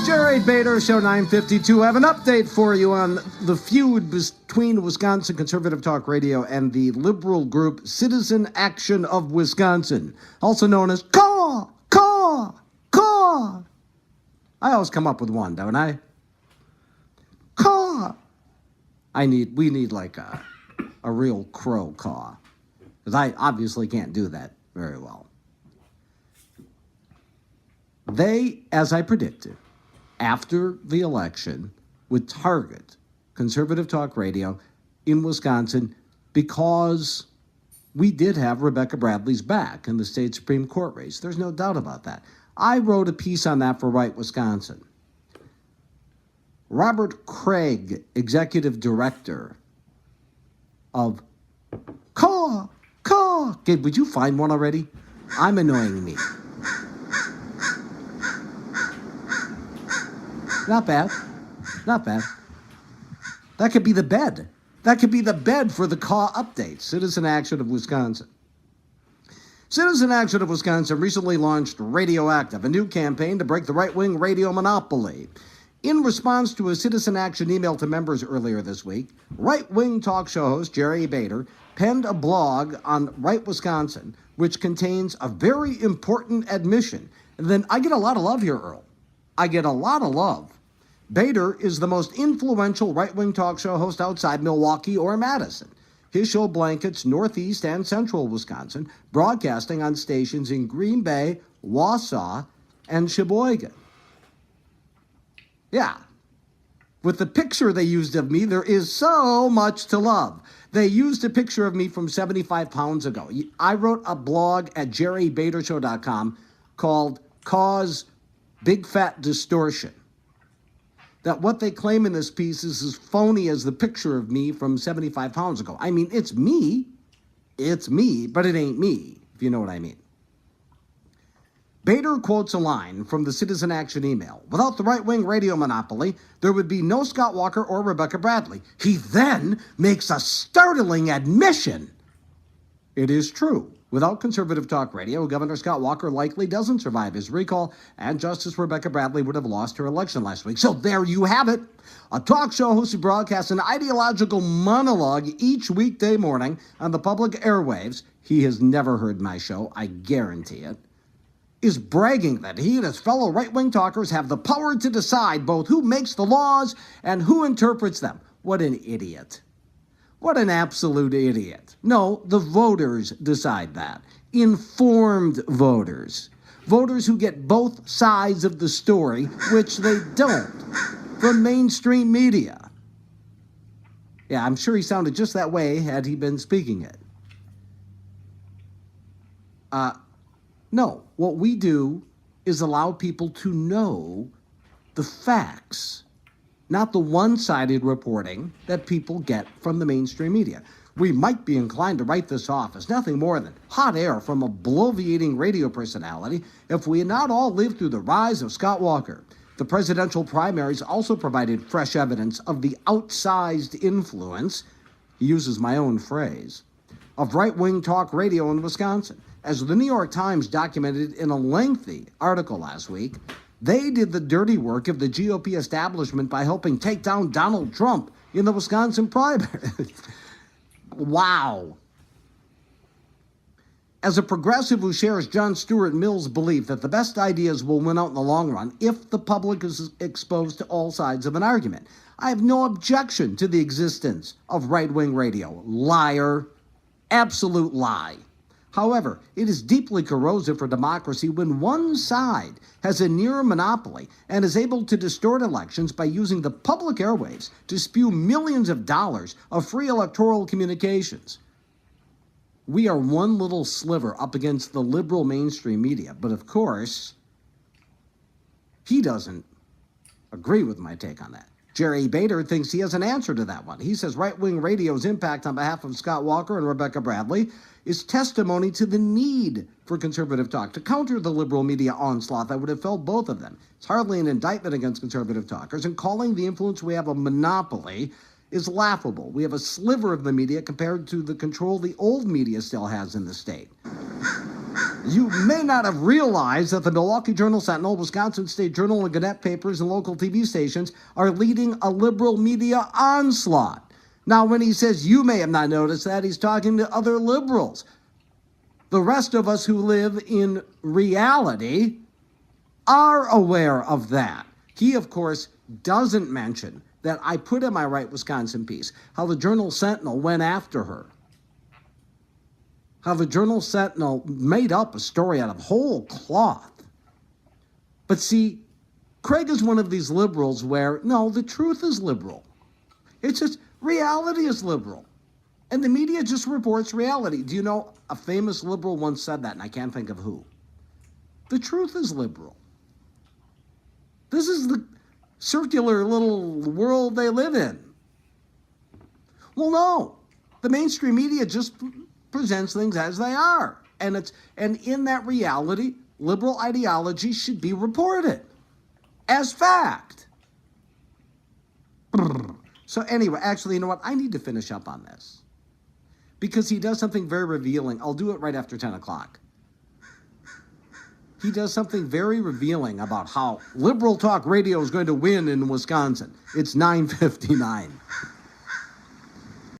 Jerry Bader, Show 952. I have an update for you on the feud between Wisconsin Conservative Talk Radio and the liberal group Citizen Action of Wisconsin, also known as CAW, CAW, CAW. I always come up with one, don't I? CAW. We need like a real crow caw, because I obviously can't do that very well. They, as I predicted, after the election, would target Conservative Talk Radio in Wisconsin because we did have Rebecca Bradley's back in the state Supreme Court race. There's no doubt about that. I wrote a piece on that for Right Wisconsin. Robert Craig, executive director of CAW. Gabe, would you find one already? I'm annoying me. Not bad. Not bad. That could be the bed. That could be the bed for the CAW update. Citizen Action of Wisconsin. Citizen Action of Wisconsin recently launched Radioactive, a new campaign to break the right-wing radio monopoly. In response to a Citizen Action email to members earlier this week, right-wing talk show host Jerry Bader penned a blog on Right Wisconsin, which contains a very important admission. And then I get a lot of love here, Earl. I get a lot of love. Bader is the most influential right-wing talk show host outside Milwaukee or Madison. His show blankets Northeast and Central Wisconsin, broadcasting on stations in Green Bay, Wausau, and Sheboygan. Yeah. With the picture they used of me, there is so much to love. They used a picture of me from 75 pounds ago. I wrote a blog at jerrybadershow.com called Cause Big Fat Distortion. That what they claim in this piece is as phony as the picture of me from 75 pounds ago. I mean, it's me, but it ain't me, if you know what I mean. Bader quotes a line from the Citizen Action email. Without the right-wing radio monopoly, there would be no Scott Walker or Rebecca Bradley. He then makes a startling admission. It is true. Without Conservative Talk Radio, Governor Scott Walker likely doesn't survive his recall, and Justice Rebecca Bradley would have lost her election last week. So there you have it. A talk show host who broadcasts an ideological monologue each weekday morning on the public airwaves. He has never heard my show, I guarantee it. Is bragging that he and his fellow right-wing talkers have the power to decide both who makes the laws and who interprets them. What an idiot. What an absolute idiot. No, the voters decide that. Informed voters. Voters who get both sides of the story, which they don't, from mainstream media. Yeah, I'm sure he sounded just that way had he been speaking it. No, what we do is allow people to know the facts, not the one-sided reporting that people get from the mainstream media. We might be inclined to write this off as nothing more than hot air from a bloviating radio personality if we had not all lived through the rise of Scott Walker. The presidential primaries also provided fresh evidence of the outsized influence, he uses my own phrase, of right-wing talk radio in Wisconsin. As the New York Times documented in a lengthy article last week, they did the dirty work of the GOP establishment by helping take down Donald Trump in the Wisconsin primary. Wow. As a progressive who shares John Stuart Mill's belief that the best ideas will win out in the long run if the public is exposed to all sides of an argument, I have no objection to the existence of right-wing radio. Liar. Absolute lie. However, it is deeply corrosive for democracy when one side has a near monopoly and is able to distort elections by using the public airwaves to spew millions of dollars of free electoral communications. We are one little sliver up against the liberal mainstream media, but of course, he doesn't agree with my take on that. Jerry Bader thinks he has an answer to that one. He says right-wing radio's impact on behalf of Scott Walker and Rebecca Bradley is testimony to the need for conservative talk to counter the liberal media onslaught that would have felled both of them. It's hardly an indictment against conservative talkers, and calling the influence we have a monopoly is laughable. We have a sliver of the media compared to the control the old media still has in the state. You may not have realized that the Milwaukee Journal-Sentinel, Wisconsin State Journal, and Gannett papers and local TV stations are leading a liberal media onslaught. Now, when he says you may have not noticed that, he's talking to other liberals. The rest of us who live in reality are aware of that. He, of course, doesn't mention that I put in my Right Wisconsin piece how the Journal-Sentinel went after her. How the Journal-Sentinel made up a story out of whole cloth. But see, Craig is one of these liberals where, no, the truth is liberal. It's just reality is liberal. And the media just reports reality. Do you know, a famous liberal once said that, and I can't think of who. The truth is liberal. This is the circular little world they live in. Well, no. The mainstream media just presents things as they are. And in that reality, liberal ideology should be reported as fact. So anyway, actually, you know what? I need to finish up on this. Because he does something very revealing. I'll do it right after 10 o'clock. He does something very revealing about how liberal talk radio is going to win in Wisconsin. It's 9:59.